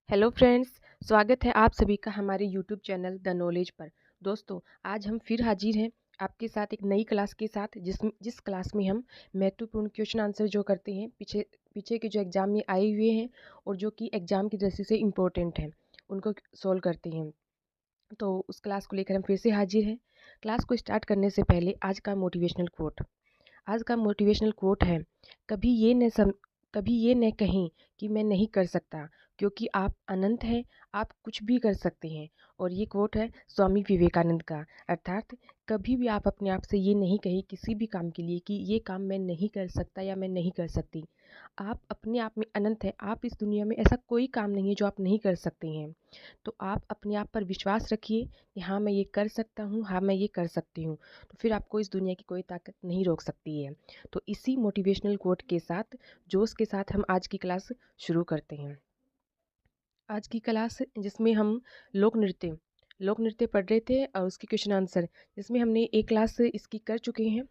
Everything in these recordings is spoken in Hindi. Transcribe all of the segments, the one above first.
हेलो फ्रेंड्स, स्वागत है आप सभी का हमारे यूट्यूब चैनल द नॉलेज पर। दोस्तों, आज हम फिर हाजिर हैं आपके साथ एक नई क्लास के साथ जिस क्लास में हम महत्वपूर्ण क्वेश्चन आंसर जो करते हैं पीछे पीछे के जो एग्ज़ाम में आए हुए हैं और जो कि एग्ज़ाम की दृष्टि से इम्पोर्टेंट हैं, उनको सॉल्व करते हैं। तो उस क्लास को लेकर हम फिर से हाजिर हैं। क्लास को स्टार्ट करने से पहले आज का मोटिवेशनल कोट है, कभी ये न सम कभी ये न कहें कि मैं नहीं कर सकता, क्योंकि आप अनंत हैं, आप कुछ भी कर सकते हैं। और ये कोट है स्वामी विवेकानंद का। अर्थात कभी भी आप अपने आप से ये नहीं कहें किसी भी काम के लिए कि ये काम मैं नहीं कर सकता या मैं नहीं कर सकती। आप अपने आप में अनंत हैं, आप इस दुनिया में ऐसा कोई काम नहीं है जो आप नहीं कर सकते हैं। तो आप अपने आप पर विश्वास रखिए कि हाँ, मैं ये कर सकता हूँ, हाँ, मैं ये कर सकती हूँ। तो फिर आपको इस दुनिया की कोई ताकत नहीं रोक सकती है। तो इसी मोटिवेशनल कोट के साथ, जोश के साथ हम आज की क्लास शुरू करते हैं। आज की क्लास जिसमें हम लोक नृत्य पढ़ रहे थे और उसकी क्वेश्चन आंसर, जिसमें हमने एक क्लास इसकी कर चुके हैं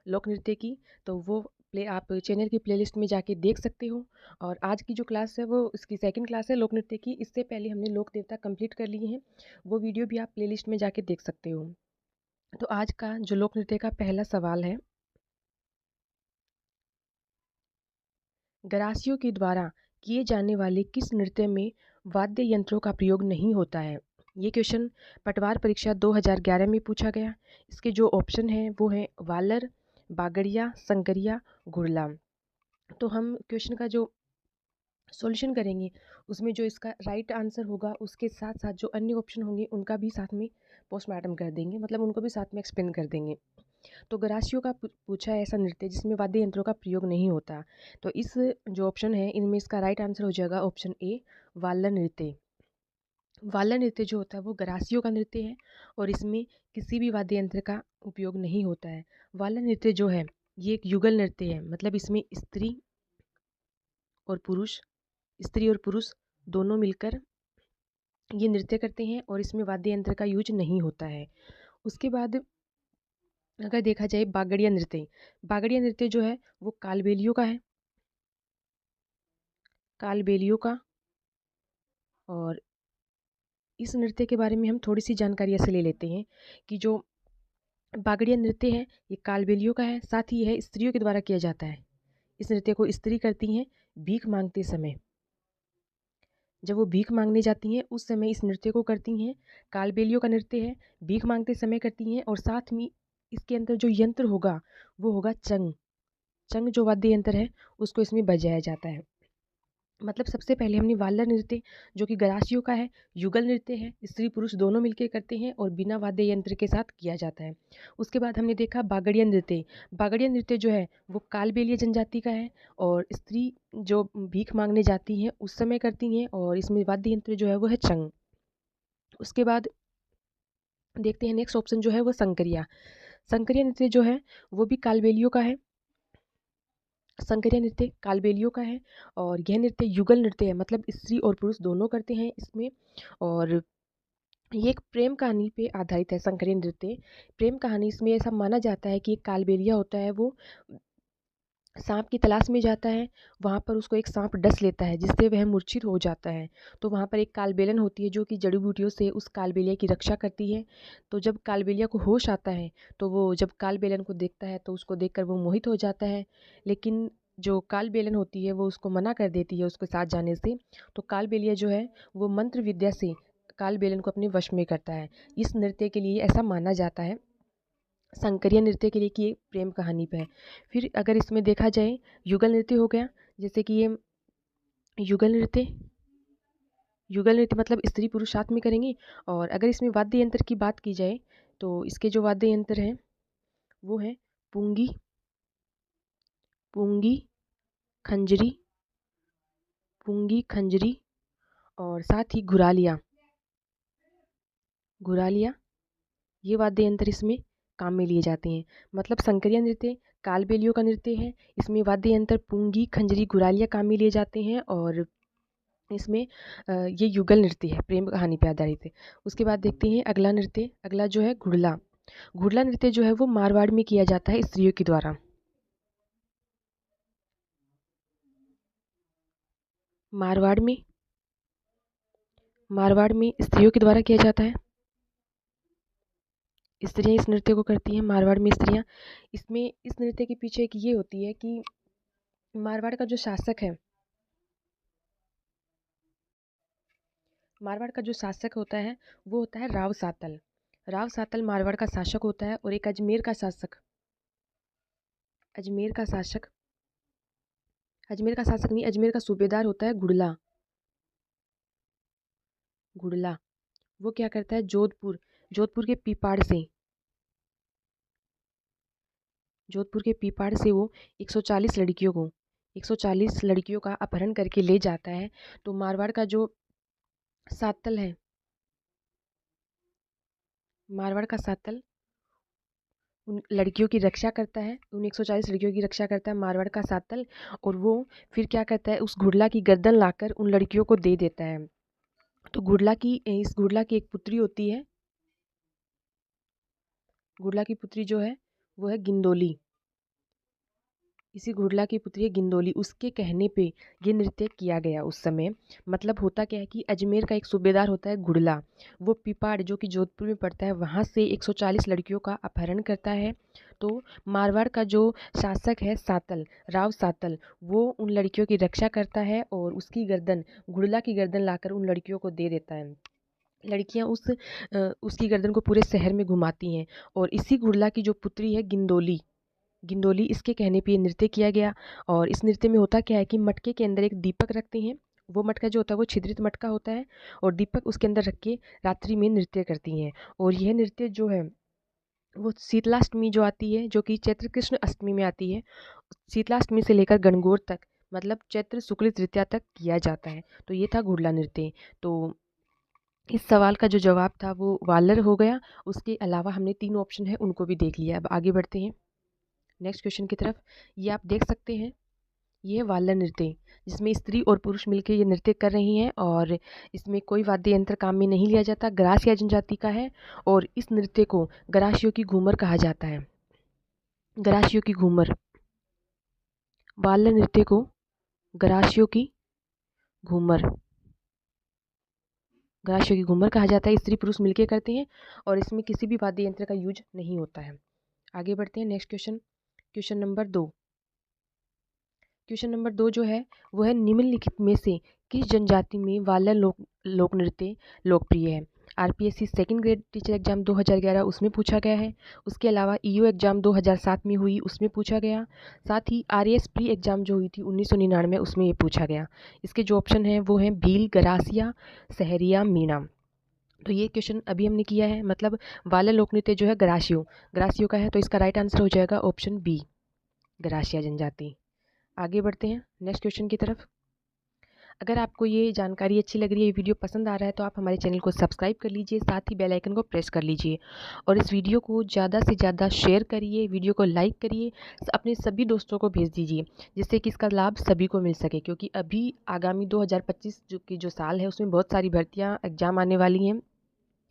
लोक नृत्य की। तो वो प्ले आप चैनल की प्लेलिस्ट में जाके देख सकते हो। और आज की जो क्लास है वो इसकी सेकंड क्लास है लोक नृत्य की। इससे पहले हमने लोक देवता कंप्लीट कर लिए हैं, वो वीडियो भी आप प्लेलिस्ट में जाके देख सकते हो। तो आज का जो लोक नृत्य का पहला सवाल है, गरासियों के द्वारा किए जाने वाले किस नृत्य में वाद्य यंत्रों का प्रयोग नहीं होता है? ये क्वेश्चन पटवार परीक्षा 2011 में पूछा गया। इसके जो ऑप्शन हैं वो हैं वालर, बागड़िया, संगरिया, गुरला। तो हम क्वेश्चन का जो सॉल्यूशन करेंगे उसमें जो इसका राइट आंसर होगा उसके साथ साथ जो अन्य ऑप्शन होंगे उनका भी साथ में पोस्टमार्टम कर देंगे, मतलब उनको भी साथ में एक्सप्लेन कर देंगे। तो गरासियों का पूछा है ऐसा नृत्य जिसमें वाद्य यंत्रों का प्रयोग नहीं होता। तो इस जो ऑप्शन है इनमें इसका राइट आंसर हो जाएगा ऑप्शन ए, वाल्ला नृत्य। वाल्ला नृत्य जो होता है वो गरासियों का नृत्य है और इसमें किसी भी वाद्य यंत्र का उपयोग नहीं होता है। वाल्ला नृत्य जो है ये एक युगल नृत्य है, मतलब इसमें और पुरुष स्त्री और पुरुष दोनों मिलकर ये नृत्य करते हैं और इसमें वाद्य यंत्र का यूज नहीं होता है। उसके बाद अगर देखा जाए बागड़िया नृत्य जो है वो कालबेलियों का। और इस नृत्य के बारे में हम थोड़ी सी जानकारी ऐसे ले लेते हैं कि जो बागड़िया नृत्य है ये कालबेलियों का है, साथ ही यह स्त्रियों के द्वारा किया जाता है। इस नृत्य को स्त्री करती हैं भीख मांगते समय। जब वो भीख मांगने जाती हैं उस समय इस नृत्य को करती हैं। कालबेलियों का नृत्य है, भीख मांगते समय करती हैं और साथ में इसके अंदर जो यंत्र होगा वो होगा चंग। चंग जो वाद्य यंत्र है उसको इसमें बजाया जाता है। मतलब सबसे पहले हमने वाल्ला नृत्य जो कि गरासियों का है, युगल नृत्य है, स्त्री पुरुष दोनों मिलकर करते हैं और बिना वाद्य यंत्र के साथ किया जाता है। उसके बाद हमने देखा बागड़िया नृत्य। बागड़िया नृत्य जो है वो कालबेलिया जनजाति का है और स्त्री जो भीख मांगने जाती हैं उस समय करती हैं और इसमें वाद्य यंत्र जो है वो है चंग। उसके बाद देखते हैं नेक्स्ट ऑप्शन जो है वो संकरिया। संकरिया नृत्य जो है वो भी कालबेलियों का है। संकरिया नृत्य कालबेलियों का है और यह नृत्य युगल नृत्य है, मतलब स्त्री और पुरुष दोनों करते हैं इसमें। और ये एक प्रेम कहानी पे आधारित है संकरिया नृत्य। प्रेम कहानी इसमें ऐसा माना जाता है कि एक कालबेलिया होता है, वो सांप की तलाश में जाता है। वहाँ पर उसको एक सांप डस लेता है जिससे वह मूर्छित हो जाता है। तो वहाँ पर एक कालबेलन होती है जो कि जड़ी बूटियों से उस कालबेलिया की रक्षा करती है। तो जब कालबेलिया को होश आता है तो वो जब कालबेलन को देखता है तो उसको देखकर वो मोहित हो जाता है। लेकिन जो कालबेलन होती है वो उसको मना कर देती है उसके साथ जाने से। तो कालबेलिया जो है वो मंत्र विद्या से कालबेलन को अपने वश में करता है। इस नृत्य के लिए ऐसा माना जाता है संकरिया नृत्य के लिए कि ये प्रेम कहानी पे है। फिर अगर इसमें देखा जाए युगल नृत्य हो गया, जैसे कि ये युगल नृत्य युगल नृत्य मतलब स्त्री पुरुष साथ में करेंगे। और अगर इसमें वाद्य यंत्र की बात की जाए तो इसके जो वाद्य यंत्र हैं वो है पुंगी पुंगी खंजरी पुंगी खंजरी और साथ ही घुरालिया ये वाद्य यंत्र इसमें काम में लिए जाते हैं। मतलब संकरिया नृत्य कालबेलियों का नृत्य है, इसमें वाद्य यंत्र पुंगी खंजरी घुरालिया काम में लिए जाते हैं और इसमें ये युगल नृत्य है, प्रेम कहानी पे आधारित है। उसके बाद देखते हैं अगला नृत्य, अगला जो है घुड़ला। घुड़ला नृत्य जो है वो मारवाड़ में किया जाता है स्त्रियों के द्वारा। मारवाड़ में मारवाड़ में स्त्रियों के द्वारा किया जाता है। स्त्रियाँ इस नृत्य को करती हैं, मारवाड़ में स्त्रियाँ। इसमें इस नृत्य के पीछे एक ये होती है कि मारवाड़ का जो शासक है, मारवाड़ का जो शासक होता है वो होता है राव सातल। राव सातल मारवाड़ का शासक होता है। और एक अजमेर का शासक नहीं, अजमेर का सूबेदार होता है गुड़ला। गुड़ला वो क्या करता है, जोधपुर के पीपाड़ से वो 140 लड़कियों का अपहरण करके ले जाता है। तो मारवाड़ का जो सातल है, मारवाड़ का सातल उन लड़कियों की रक्षा करता है, उन 140 लड़कियों की रक्षा करता है मारवाड़ का सातल। और वो फिर क्या करता है, उस घुड़ला की गर्दन लाकर उन लड़कियों को दे देता है। तो इस घुड़ला की एक पुत्री होती है। घुड़ला की पुत्री जो है वो है गिंदोली। इसी घुड़ला की पुत्री है गिंदोली। उसके कहने पे ये नृत्य किया गया उस समय। मतलब होता क्या है कि अजमेर का एक सूबेदार होता है गुड़ला, वो पिपाड़ जो कि जोधपुर में पड़ता है वहाँ से 140 लड़कियों का अपहरण करता है। तो मारवाड़ का जो शासक है सातल, राव सातल, वो उन लड़कियों की रक्षा करता है और गुड़ला की गर्दन लाकर उन लड़कियों को दे देता है। लड़कियां उसकी गर्दन को पूरे शहर में घुमाती हैं। और इसी गुड़ला की जो पुत्री है गिंदोली, इसके कहने पे ये नृत्य किया गया। और इस नृत्य में होता क्या है कि मटके के अंदर एक दीपक रखते हैं। वो मटका जो होता है वो छिद्रित मटका होता है और दीपक उसके अंदर रख के रात्रि में नृत्य करती हैं। और यह नृत्य जो है वो शीतलाष्टमी जो आती है, जो कि चैत्र कृष्ण अष्टमी में आती है, शीतलाष्टमी से लेकर गणगौर तक, मतलब चैत्र शुक्ल तृतीया तक किया जाता है। तो ये था घुड़ला नृत्य। तो इस सवाल का जो जवाब था वो वालर हो गया। उसके अलावा हमने 3 ऑप्शन है उनको भी देख लिया। अब आगे बढ़ते हैं नेक्स्ट क्वेश्चन की तरफ। ये आप देख सकते हैं, ये है वाल्य नृत्य, जिसमें स्त्री और पुरुष मिलकर ये नृत्य कर रही हैं। और इसमें कोई वाद्य यंत्र काम में नहीं लिया जाता। ग्रासिया जनजाति का है और इस नृत्य को ग्रासियों की घूमर कहा जाता है। ग्रासियों की घूमर, वाल्य नृत्य को ग्रासियों की घूमर, ग्रासियों की घूमर कहा जाता है। स्त्री पुरुष मिलकर करते हैं और इसमें किसी भी वाद्य यंत्र का यूज नहीं होता है। आगे बढ़ते हैं next question. Question number 2। Question number 2 जो है वो है, निम्नलिखित में से किस जनजाति में वाल्य लोक नृत्य लोकप्रिय है। RPSC second grade teacher exam 2011 उसमें पूछा गया है। उसके अलावा ईओ एग्जाम 2007 में हुई, उसमें पूछा गया। साथ ही आरएएस प्री एग्जाम जो हुई थी 1999 उसमें ये पूछा गया। इसके जो ऑप्शन हैं वो हैं भील, गरासिया, सहरिया, मीणा। तो ये क्वेश्चन अभी हमने किया है। मतलब वाल्य लोक नृत्य जो है ग्रासियो का है। तो इसका राइट आंसर हो जाएगा ऑप्शन बी, गरासिया जनजाति। आगे बढ़ते हैं नेक्स्ट क्वेश्चन की तरफ। अगर आपको ये जानकारी अच्छी लग रही है, ये वीडियो पसंद आ रहा है, तो आप हमारे चैनल को सब्सक्राइब कर लीजिए, साथ ही बेल आइकन को प्रेस कर लीजिए और इस वीडियो को ज़्यादा से ज़्यादा शेयर करिए, वीडियो को लाइक करिए, अपने सभी दोस्तों को भेज दीजिए, जिससे कि इसका लाभ सभी को मिल सके। क्योंकि अभी आगामी 2025 जो साल है उसमें बहुत सारी भर्तियाँ एग्जाम आने वाली हैं।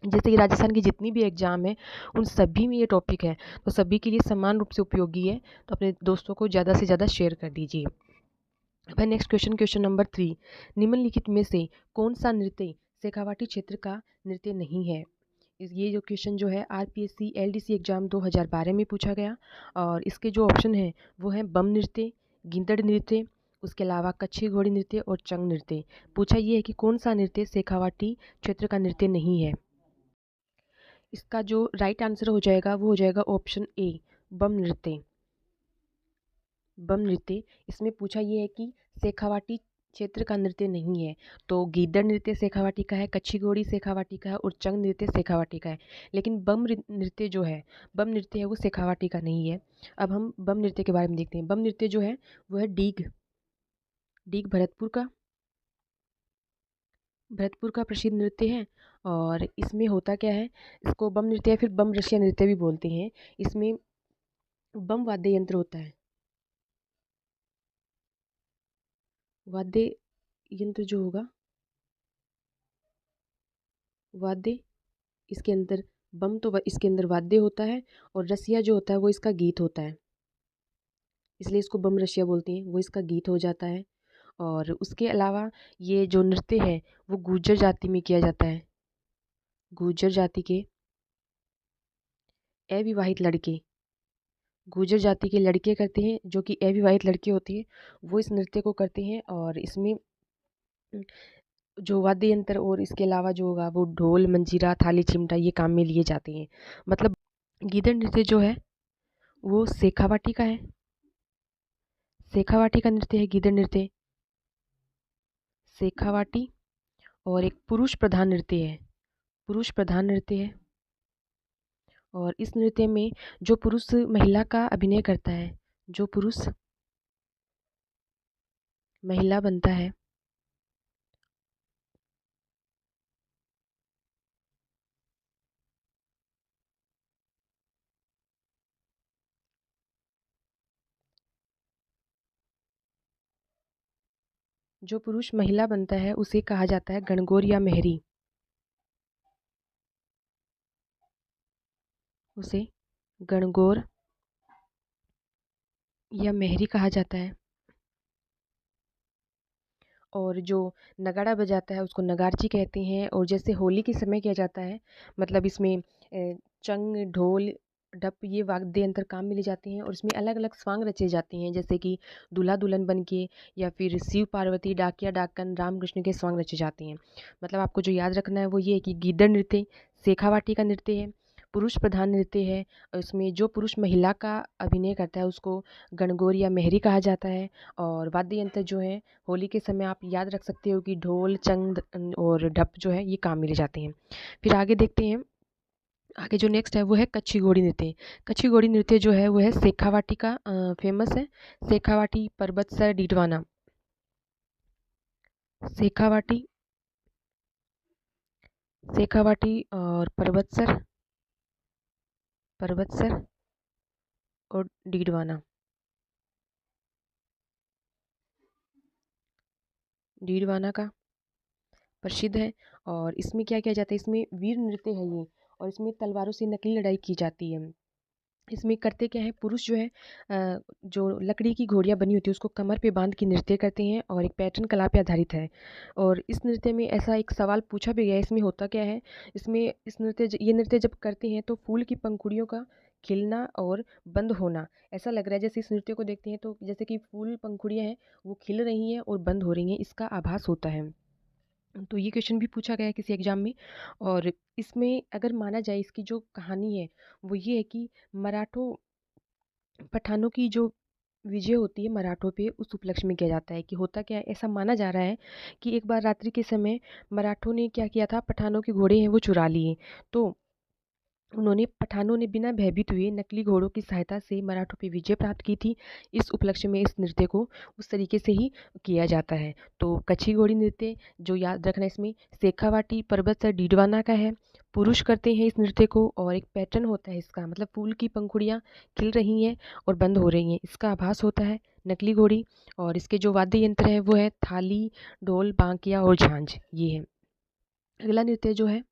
जैसे कि राजस्थान की जितनी भी एग्ज़ाम है उन सभी में ये टॉपिक है, तो सभी के लिए समान रूप से उपयोगी है। तो अपने दोस्तों को ज़्यादा से ज़्यादा शेयर कर दीजिए। अब नेक्स्ट क्वेश्चन, क्वेश्चन नंबर 3। निम्नलिखित में से कौन सा नृत्य शेखावाटी क्षेत्र का नृत्य नहीं है। ये जो क्वेश्चन जो है आरपीएससी एलडीसी एग्जाम 2012 में पूछा गया। और इसके जो ऑप्शन हैं वो हैं बम नृत्य, गिंदड़ नृत्य, उसके अलावा कच्छी घोड़ी नृत्य और चंग नृत्य। पूछा ये है कि कौन सा नृत्य शेखावाटी क्षेत्र का नृत्य नहीं है। इसका जो राइट आंसर हो जाएगा वो हो जाएगा ऑप्शन ए, बम नृत्य। बम नृत्य, इसमें पूछा ये है कि शेखावाटी क्षेत्र का नृत्य नहीं है। तो गीदड़ नृत्य शेखावाटी का है, कच्छी घोड़ी शेखावाटी का है और चंग नृत्य शेखावाटी का है। लेकिन नृत्य जो है, बम नृत्य है वो शेखावाटी का नहीं है। अब हम बम नृत्य के बारे में देखते हैं। बम नृत्य जो है वो है डीग डीग भरतपुर का प्रसिद्ध नृत्य है। और इसमें होता क्या है, इसको बम नृत्य या फिर बम रसिया नृत्य भी बोलते हैं। इसमें बम वाद्य यंत्र होता है। वाद्य यंत्र जो होगा, वाद्य इसके अंदर, बम तो इसके अंदर वाद्य होता है और रसिया जो होता है वो इसका गीत होता है, इसलिए इसको बम रसिया बोलते हैं। वो इसका गीत हो जाता है। और उसके अलावा ये जो नृत्य है वो गुर्जर जाति में किया जाता है। गुर्जर जाति के अविवाहित लड़के, गुर्जर जाति के लड़के करते हैं, जो कि अविवाहित लड़के होते हैं, वो इस नृत्य को करते हैं। और इसमें जो वाद्य यंत्र और इसके अलावा जो होगा वो ढोल, मंजीरा, थाली, चिमटा ये काम में लिए जाते हैं। मतलब गीदड़ नृत्य जो है वो शेखावाटी का है। शेखावाटी का नृत्य है गीदड़ नृत्य, शेखावाटी। और एक पुरुष प्रधान नृत्य है, पुरुष प्रधान नृत्य है। और इस नृत्य में जो पुरुष महिला का अभिनय करता है, जो पुरुष महिला बनता है, जो पुरुष महिला बनता है उसे कहा जाता है गणगौर या मेहरी। उसे गणगौर या मेहरी कहा जाता है। और जो नगाड़ा बजाता है उसको नगारची कहते हैं। और जैसे होली के समय किया जाता है, मतलब इसमें चंग, ढोल, डप ये वाद्य यंत्र काम में ले जाते हैं। और इसमें अलग अलग स्वांग रचे जाते हैं, जैसे कि दूल्हा दुल्हन बन के, या फिर शिव पार्वती, डाकिया डाकन, राम कृष्ण के स्वांग रचे जाते हैं। मतलब आपको जो याद रखना है वो ये है कि गीदड़ नृत्य शेखावाटी का नृत्य है, पुरुष प्रधान नृत्य है। और इसमें जो पुरुष महिला का अभिनय करता है उसको गणगौर या मेहरी कहा जाता है। और वाद्य यंत्र जो है होली के समय आप याद रख सकते हो कि ढोल, चंग और ढप जो है ये काम में ले जाते हैं। फिर आगे देखते हैं, आगे जो नेक्स्ट है वो है कच्छी घोड़ी नृत्य। कच्छी घोड़ी नृत्य जो है वो है शेखावाटी का, फेमस है। शेखावाटी, परबतसर, डीडवाना। शेखावाटी, शेखावाटी और परबतसर, परबतसर और डीडवाना। डीडवाना का प्रसिद्ध है। और इसमें क्या किया जाता है, इसमें वीर नृत्य है ये। और इसमें तलवारों से नकली लड़ाई की जाती है। इसमें करते क्या है, पुरुष जो है जो लकड़ी की घोड़ियाँ बनी होती है उसको कमर पे बांध के नृत्य करते हैं। और एक पैटर्न कला पे आधारित है। और इस नृत्य में ऐसा एक सवाल पूछा भी गया है, इसमें होता क्या है, इसमें ये नृत्य जब करते हैं तो फूल की पंखुड़ियों का खिलना और बंद होना ऐसा लग रहा है। जैसे इस नृत्य को देखते हैं तो जैसे कि फूल पंखुड़ियाँ हैं वो खिल रही हैं और बंद हो रही हैं, इसका आभास होता है। तो ये क्वेश्चन भी पूछा गया है किसी एग्जाम में। और इसमें अगर माना जाए इसकी जो कहानी है वो ये है कि मराठों पठानों की जो विजय होती है मराठों पे, उस उपलक्ष्य में किया जाता है। कि होता क्या है, ऐसा माना जा रहा है कि एक बार रात्रि के समय मराठों ने क्या किया था, पठानों के घोड़े हैं वो चुरा लिए। तो पठानों ने बिना भयभीत हुए नकली घोड़ों की सहायता से मराठों पे विजय प्राप्त की थी। इस उपलक्ष्य में इस नृत्य को उस तरीके से ही किया जाता है। तो कच्छी घोड़ी नृत्य जो याद रखना है, इसमें शेखावाटी, परबतसर, डीडवाना का है। पुरुष करते हैं इस नृत्य को। और एक पैटर्न होता है इसका, मतलब फूल की पंखुड़ियाँ खिल रही हैं और बंद हो रही हैं, इसका आभास होता है नकली घोड़ी। और इसके जो वाद्य यंत्र है वो है थाली, ढोल, बांकिया और झांझ, ये है। अगला नृत्य जो है,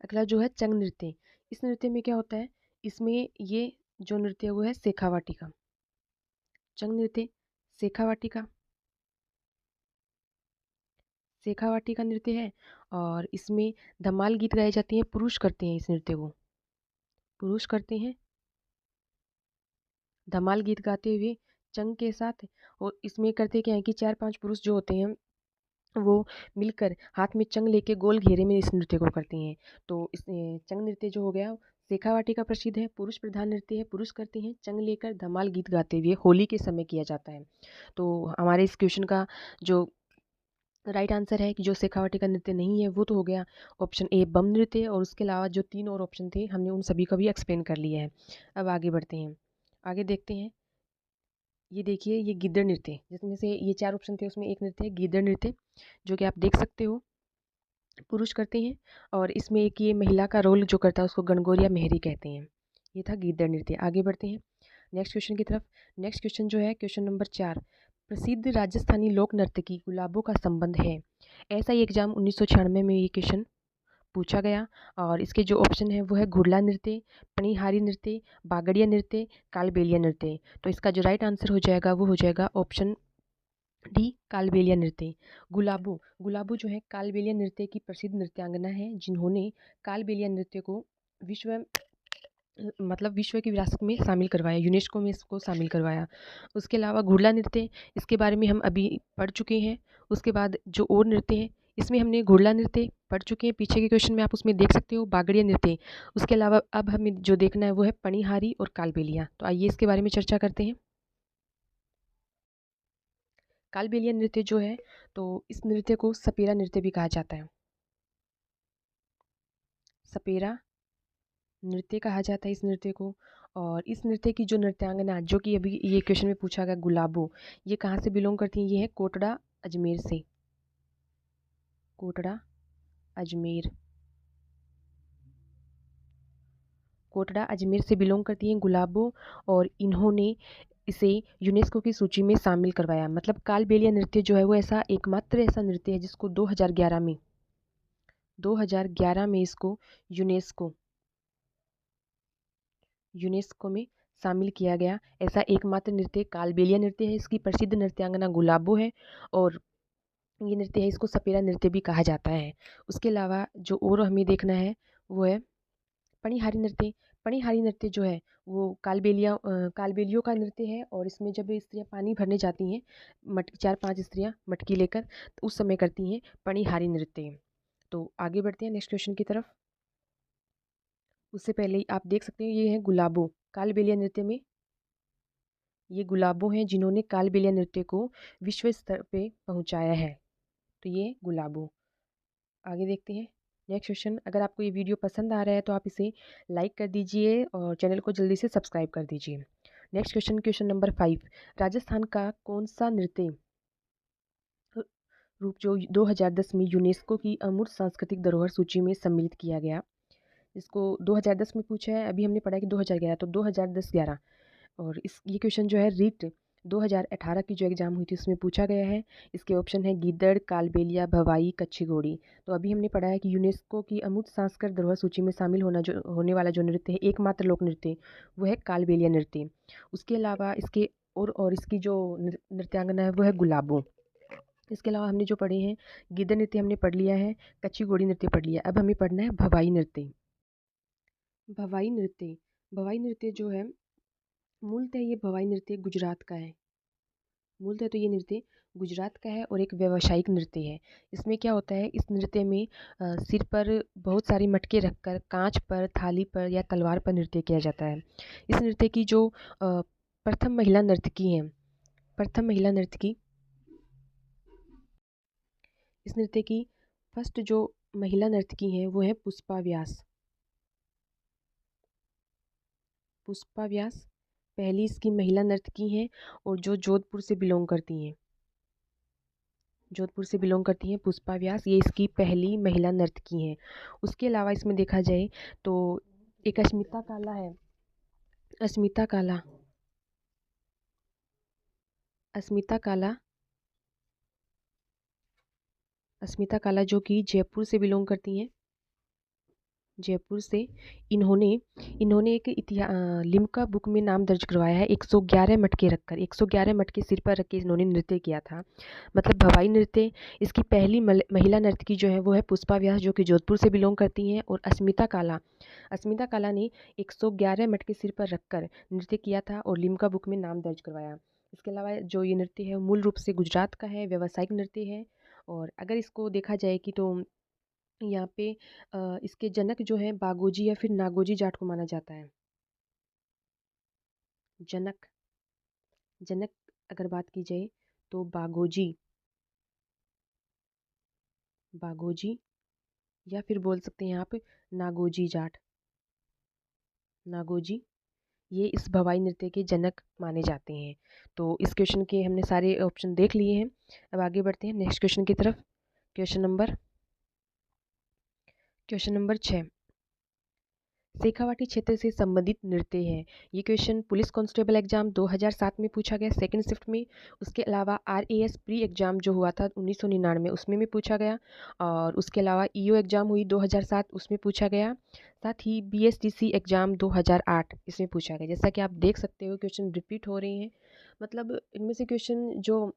अगला जो है चंग नृत्य। इस नृत्य में क्या होता है, इसमें ये जो नृत्य है वो है शेखावाटी का। चंग नृत्य शेखावाटी का, शेखावाटी का नृत्य है। और इसमें धमाल गीत गाए जाते हैं, पुरुष करते हैं इस नृत्य को, पुरुष करते हैं धमाल गीत गाते हुए चंग के साथ। और इसमें करते क्या है कि 4-5 पुरुष जो होते हैं वो मिलकर हाथ में चंग लेके गोल घेरे में इस नृत्य को करती हैं। तो इस चंग नृत्य जो हो गया शेखावाटी का प्रसिद्ध है, पुरुष प्रधान नृत्य है, पुरुष करते हैं चंग लेकर धमाल गीत गाते हुए, होली के समय किया जाता है। तो हमारे इस क्वेश्चन का जो राइट आंसर है कि जो शेखावाटी का नृत्य नहीं है वो तो हो गया ऑप्शन ए बम नृत्य। और उसके अलावा जो 3 और ऑप्शन थे हमने उन सभी का भी एक्सप्लेन कर लिया है। अब आगे बढ़ते हैं, आगे देखते हैं। ये देखिए, ये गिद्दड़ नृत्य, जिसमें से ये 4 ऑप्शन थे उसमें एक नृत्य है गिद्दड़ नृत्य, जो कि आप देख सकते हो पुरुष करते हैं। और इसमें एक ये महिला का रोल जो करता है उसको गणगौर या मेहरी कहते हैं। ये था गीदड़ नृत्य। आगे बढ़ते हैं नेक्स्ट क्वेश्चन की तरफ। नेक्स्ट क्वेश्चन जो है क्वेश्चन नंबर 4, प्रसिद्ध राजस्थानी लोक नर्तकी गुलाबों का संबंध है। ऐसा ही एग्जाम 1996 में ये क्वेश्चन पूछा गया। और इसके जो ऑप्शन है वो है घुड़ला नृत्य, पनिहारी नृत्य, बागड़िया नृत्य, कालबेलिया नृत्य। तो इसका जो राइट आंसर हो जाएगा वो हो जाएगा ऑप्शन डी, कालबेलिया नृत्य। गुलाबो गुलाबो जो है कालबेलिया नृत्य की प्रसिद्ध नृत्यांगना है, जिन्होंने कालबेलिया नृत्य को विश्व मतलब विश्व की विरासत में शामिल करवाया, यूनेस्को में इसको शामिल करवाया। उसके अलावा घुड़ला नृत्य, इसके बारे में हम अभी पढ़ चुके हैं। उसके बाद जो और नृत्य है, इसमें हमने घुड़ला नृत्य पढ़ चुके हैं, पीछे के क्वेश्चन में आप उसमें देख सकते हो बागड़िया नृत्य। उसके अलावा अब हमें जो देखना है वो है पनिहारी और कालबेलिया। तो आइए इसके बारे में चर्चा करते हैं। कालबेलिया नृत्य जो है, तो इस नृत्य को सपेरा नृत्य भी कहा जाता है। सपेरा नृत्य कहा जाता है इस नृत्य को। और इस नृत्य की जो नृत्यांगना, जो कि अभी ये क्वेश्चन में पूछा गया गुलाबो, ये कहाँ से बिलोंग करती हैं? ये है कोटड़ा अजमेर से। कोटड़ा अजमेर, कोटड़ा अजमेर से बिलोंग करती हैं गुलाबो। और इन्होंने इसे यूनेस्को की सूची में शामिल करवाया। मतलब कालबेलिया नृत्य जो है वो एकमात्र ऐसा नृत्य है जिसको 2011 में इसको यूनेस्को यूनेस्को में शामिल किया गया। ऐसा एकमात्र नृत्य कालबेलिया नृत्य है। इसकी प्रसिद्ध नृत्यांगना गुलाबो है। और ये नृत्य है, इसको सपेरा नृत्य भी कहा जाता है। उसके अलावा जो और हमें देखना है वो है पनिहारी नृत्य। पनिहारी नृत्य जो है वो कालबेलियों का नृत्य है। और इसमें जब स्त्रियाँ पानी भरने जाती हैं, 4-5 स्त्रियाँ मटकी लेकर, तो उस समय करती हैं पनिहारी नृत्य। तो आगे बढ़ते हैं नेक्स्ट क्वेश्चन की तरफ। उससे पहले ही आप देख सकते हैं ये है गुलाबो। कालबेलिया नृत्य में ये गुलाबो हैं जिन्होंने कालबेलिया नृत्य को विश्व स्तर पे पहुंचाया है। तो ये गुलाबो। आगे देखते हैं नेक्स्ट क्वेश्चन। अगर आपको ये वीडियो पसंद आ रहा है तो आप इसे लाइक कर दीजिए और चैनल को जल्दी से सब्सक्राइब कर दीजिए। Next question, question number 5। Rajasthan का कौन सा नृत्य रूप जो 2010 में यूनेस्को की अमूर्त सांस्कृतिक धरोहर सूची में सम्मिलित किया गया? इसको 2010 में पूछा है, अभी हमने पढ़ा कि 2011, तो 2010-11। और इस ये क्वेश्चन जो है रीट 2018 की जो एग्ज़ाम हुई थी उसमें पूछा गया है। इसके ऑप्शन है गीदड़, कालबेलिया, भवाई, कच्छी घोड़ी। तो अभी हमने पढ़ा है कि यूनेस्को की अमूर्त सांस्कृतिक धरोहर सूची में शामिल होने वाला जो नृत्य है, एकमात्र लोक नृत्य, वो है कालबेलिया नृत्य। उसके अलावा इसके और इसकी जो नृत्यांगना है वो है गुलाबो। इसके अलावा हमने जो पढ़े हैं, गीदड़ नृत्य हमने पढ़ लिया है, कच्ची घोड़ी नृत्य पढ़ लिया। अब हमें पढ़ना है भवाई नृत्य। भवाई नृत्य, भवाई नृत्य जो है, मूलतः ये भवाई नृत्य गुजरात का है। मूलतः तो ये नृत्य गुजरात का है और एक व्यावसायिक नृत्य है। इसमें क्या होता है, इस नृत्य में सिर पर बहुत सारी मटके रखकर कांच पर, थाली पर या तलवार पर नृत्य किया जाता है। इस नृत्य की जो प्रथम महिला नर्तकी हैं, प्रथम महिला नर्तकी, इस नृत्य की फर्स्ट जो महिला नर्तकी हैं वो है पुष्पा व्यास। पुष्पा व्यास पहली इसकी महिला नर्तकी हैं और जो जोधपुर से बिलोंग करती हैं। जोधपुर से बिलोंग करती हैं पुष्पा व्यास, ये इसकी पहली महिला नर्तकी हैं। उसके अलावा इसमें देखा जाए तो एक अस्मिता काला है। अस्मिता काला, अस्मिता काला, अस्मिता काला जो कि जयपुर से बिलोंग करती हैं। जयपुर से इन्होंने इन्होंने एक लिम्का बुक में नाम दर्ज करवाया है। 111 मटके रखकर, 111 मटके सिर पर रख के इन्होंने नृत्य किया था। मतलब भवाई नृत्य, इसकी पहली महिला नर्तकी जो है वो है पुष्पा व्यास, जो कि जोधपुर से बिलोंग करती हैं। और अस्मिता काला ने 111 मटके सिर पर रखकर नृत्य किया था और लिम्का बुक में नाम दर्ज करवाया। इसके अलावा जो ये नृत्य है मूल रूप से गुजरात का है, व्यावसायिक नृत्य है। और अगर इसको देखा जाए कि तो यहाँ पे इसके जनक जो हैं बागोजी या फिर नागोजी जाट को माना जाता है। जनक जनक अगर बात की जाए तो बागोजी या फिर बोल सकते हैं यहाँ पे नागोजी जाट, नागोजी, ये इस भवाई नृत्य के जनक माने जाते हैं। तो इस क्वेश्चन के हमने सारे ऑप्शन देख लिए हैं। अब आगे बढ़ते हैं नेक्स्ट क्वेश्चन की तरफ। Question number 6। शेखावाटी क्षेत्र से संबंधित नृत्य है। ये क्वेश्चन पुलिस कांस्टेबल एग्जाम 2007 में पूछा गया सेकंड शिफ्ट में। उसके अलावा आरएएस प्री एग्जाम जो हुआ था 1999 उसमें भी पूछा गया, और उसके अलावा ईओ एग्जाम हुई 2007 उसमें पूछा गया। साथ ही बीएसटीसी एग्जाम 2008 इसमें पूछा गया। जैसा कि आप देख सकते हो क्वेश्चन रिपीट हो रहे हैं, मतलब इनमें से क्वेश्चन जो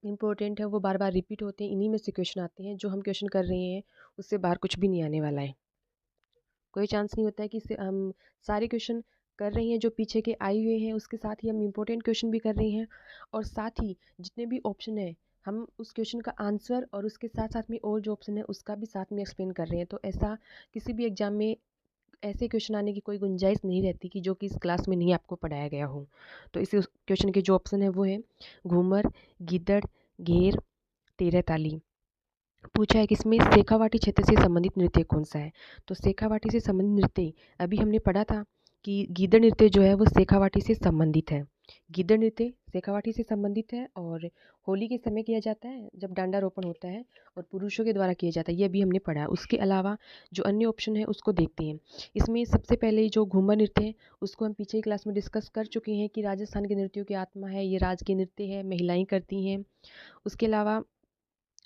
इम्पोर्टेंट है वो बार बार रिपीट होते हैं, इन्हीं में से क्वेश्चन आते हैं। जो हम क्वेश्चन कर रहे हैं उससे बाहर कुछ भी नहीं आने वाला है। कोई चांस नहीं होता है कि हम सारे क्वेश्चन कर रहे हैं जो पीछे के आए हुए हैं, उसके साथ ही हम इम्पोर्टेंट क्वेश्चन भी कर रहे हैं, और साथ ही जितने भी ऑप्शन है हम उस क्वेश्चन का आंसर और उसके साथ साथ में और जो ऑप्शन है उसका भी साथ में एक्सप्लेन कर रहे हैं। तो ऐसा किसी भी एग्जाम में ऐसे क्वेश्चन आने की कोई गुंजाइश नहीं रहती कि जो कि इस क्लास में नहीं आपको पढ़ाया गया हो। तो इस क्वेश्चन के जो ऑप्शन है वो है घूमर, गिद्दड़, घेर, तेरह ताली। पूछा है कि इसमें शेखावाटी क्षेत्र से संबंधित नृत्य कौन सा है। तो शेखावाटी से संबंधित नृत्य अभी हमने पढ़ा था कि गीदड़ नृत्य जो है वो शेखावाटी से संबंधित है। गीदड़ नृत्य शेखावाटी से संबंधित है और होली के समय किया जाता है जब डांडा रोपण होता है, और पुरुषों के द्वारा किया जाता है, ये अभी हमने पढ़ा है। उसके अलावा जो अन्य ऑप्शन है उसको देखते हैं। इसमें सबसे पहले जो घूमर नृत्य है उसको हम पीछे की क्लास में डिस्कस कर चुके हैं कि राजस्थान के नृत्यों की आत्मा है, ये राज के नृत्य है, महिलाएं करती हैं। उसके अलावा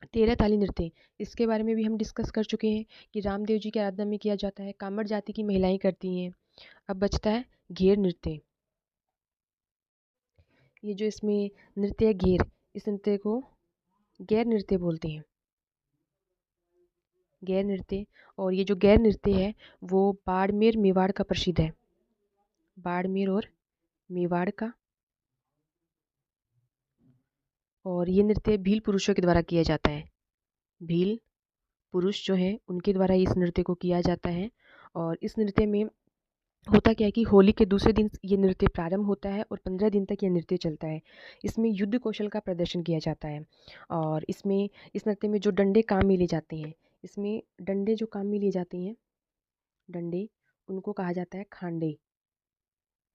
तेरह ताली नृत्य, इसके बारे में भी हम डिस्कस कर चुके हैं कि रामदेव जी की आराधना में किया जाता है, कामड़ जाति की महिलाएं करती हैं। अब बचता है घेर नृत्य। ये जो इसमें नृत्य है घेर, इस नृत्य को गैर नृत्य बोलते हैं, गैर नृत्य। और ये जो गैर नृत्य है वो बाड़मेर मेवाड़ का प्रसिद्ध है, बाड़मेर और मेवाड़ का। और ये नृत्य भील पुरुषों के द्वारा किया जाता है, भील पुरुष जो हैं उनके द्वारा इस नृत्य को किया जाता है। और इस नृत्य में होता क्या है कि होली के दूसरे दिन ये नृत्य प्रारंभ होता है और 15 दिन तक ये नृत्य चलता है। इसमें युद्ध कौशल का प्रदर्शन किया जाता है, और इसमें इस नृत्य में जो डंडे काम में लिए जाते हैं, इसमें डंडे जो काम में लिए जाते हैं, डंडे, उनको कहा जाता है खांडे।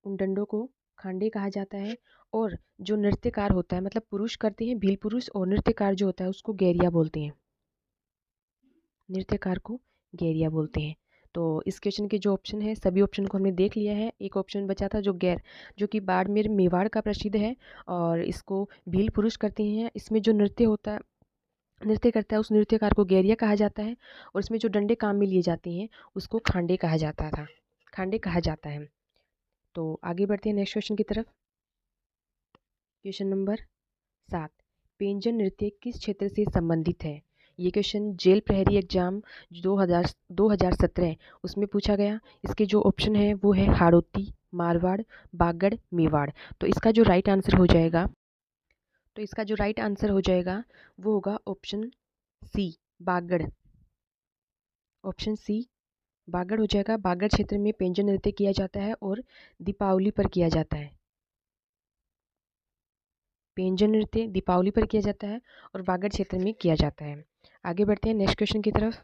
उन डंडों को खांडे कहा जाता है। और जो नृत्यकार होता है, मतलब पुरुष करते हैं भील पुरुष, और नृत्यकार जो होता है उसको गैरिया बोलते हैं, नृत्यकार को गैरिया बोलते हैं। तो इस क्वेश्चन के जो ऑप्शन है सभी ऑप्शन को हमने देख लिया है। एक ऑप्शन बचा था जो गैर, जो कि बाड़मेर मेवाड़ का प्रसिद्ध है और इसको भील पुरुष करते हैं। इसमें जो नृत्य होता है, नृत्य करता है, उस नृत्यकार को गैरिया कहा जाता है, और इसमें जो डंडे काम में लिए जाते हैं उसको खांडे कहा जाता था, खांडे कहा जाता है। तो आगे बढ़ते हैं नेक्स्ट क्वेश्चन की तरफ। क्वेश्चन नंबर 7, पेंजन नृत्य किस क्षेत्र से संबंधित है। ये क्वेश्चन जेल प्रहरी एग्जाम 2017 उसमें पूछा गया। इसके जो ऑप्शन है वो है हाड़ौती, मारवाड़, बागड़, मेवाड़। तो इसका जो राइट आंसर हो जाएगा, वो होगा ऑप्शन सी, बागड़। ऑप्शन सी बागड़ हो जाएगा। बागड़ क्षेत्र में पेंजन नृत्य किया जाता है और दीपावली पर किया जाता है। पेंजन नृत्य दीपावली पर किया जाता है और बागड़ क्षेत्र में किया जाता है। आगे बढ़ते हैं नेक्स्ट क्वेश्चन की तरफ।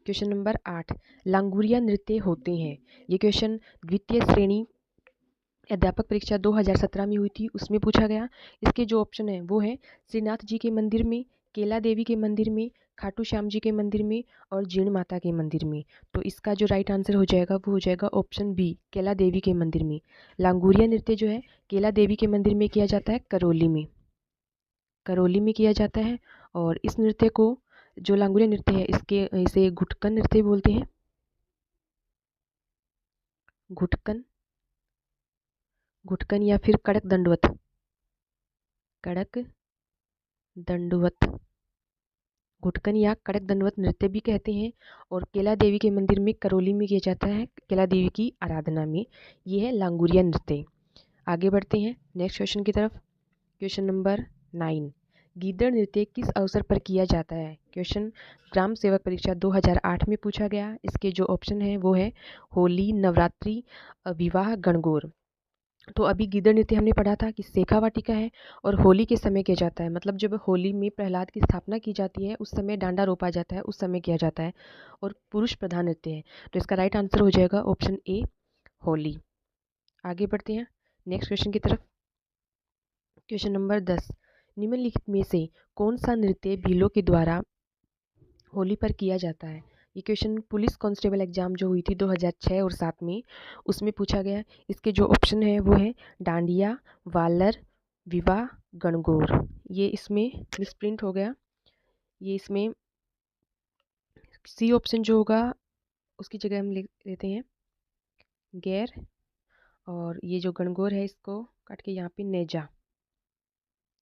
क्वेश्चन नंबर 8, लांगुरिया नृत्य होते हैं। ये क्वेश्चन द्वितीय श्रेणी अध्यापक परीक्षा 2017 में हुई थी, उसमें पूछा गया। इसके जो ऑप्शन है वो है श्रीनाथ जी के मंदिर में, केला देवी के मंदिर में, खाटू श्याम जी के मंदिर में, और जीण माता के मंदिर में। तो इसका जो राइट आंसर हो जाएगा वो हो जाएगा ऑप्शन बी, केला देवी के मंदिर में। लांगुरिया नृत्य जो है केला देवी के मंदिर में किया जाता है, करौली में, करौली में किया जाता है। और इस नृत्य को, जो लांगुरिया नृत्य है, इसे घुटकन नृत्य बोलते हैं, घुटकन, घुटकन या फिर कड़क दंडवत, कड़क दंडवत, घुटकन या कड़क दंडवत नृत्य भी कहते हैं। और केला देवी के मंदिर में करौली में किया जाता है, केला देवी की आराधना में। ये है लांगुरिया नृत्य। आगे बढ़ते हैं नेक्स्ट क्वेश्चन की तरफ। क्वेश्चन नंबर 9, गीदड़ नृत्य किस अवसर पर किया जाता है। क्वेश्चन ग्राम सेवक परीक्षा 2008 में पूछा गया। इसके जो ऑप्शन है वो है होली, नवरात्रि, विवाह, गणगौर। तो अभी गीदड़ नृत्य हमने पढ़ा था कि शेखावाटी का है और होली के समय किया जाता है, मतलब जब होली में प्रहलाद की स्थापना की जाती है उस समय डांडा रोपा जाता है, उस समय किया जाता है, और पुरुष प्रधान नृत्य है। तो इसका राइट आंसर हो जाएगा ऑप्शन ए, होली। आगे बढ़ते हैं नेक्स्ट क्वेश्चन की तरफ। क्वेश्चन नंबर 10, निम्नलिखित में से कौन सा नृत्य भीलों के द्वारा होली पर किया जाता है। ये क्वेश्चन पुलिस कांस्टेबल एग्ज़ाम जो हुई थी 2006 और 7 में, उसमें पूछा गया। इसके जो ऑप्शन है वो है डांडिया, वालर, विवाह, गणगौर। ये इसमें मिसप्रिंट हो गया। ये इसमें सी ऑप्शन जो होगा उसकी जगह हम लिख देते हैं गैर, और ये जो गणगौर है इसको काट के यहाँ पे नेजा।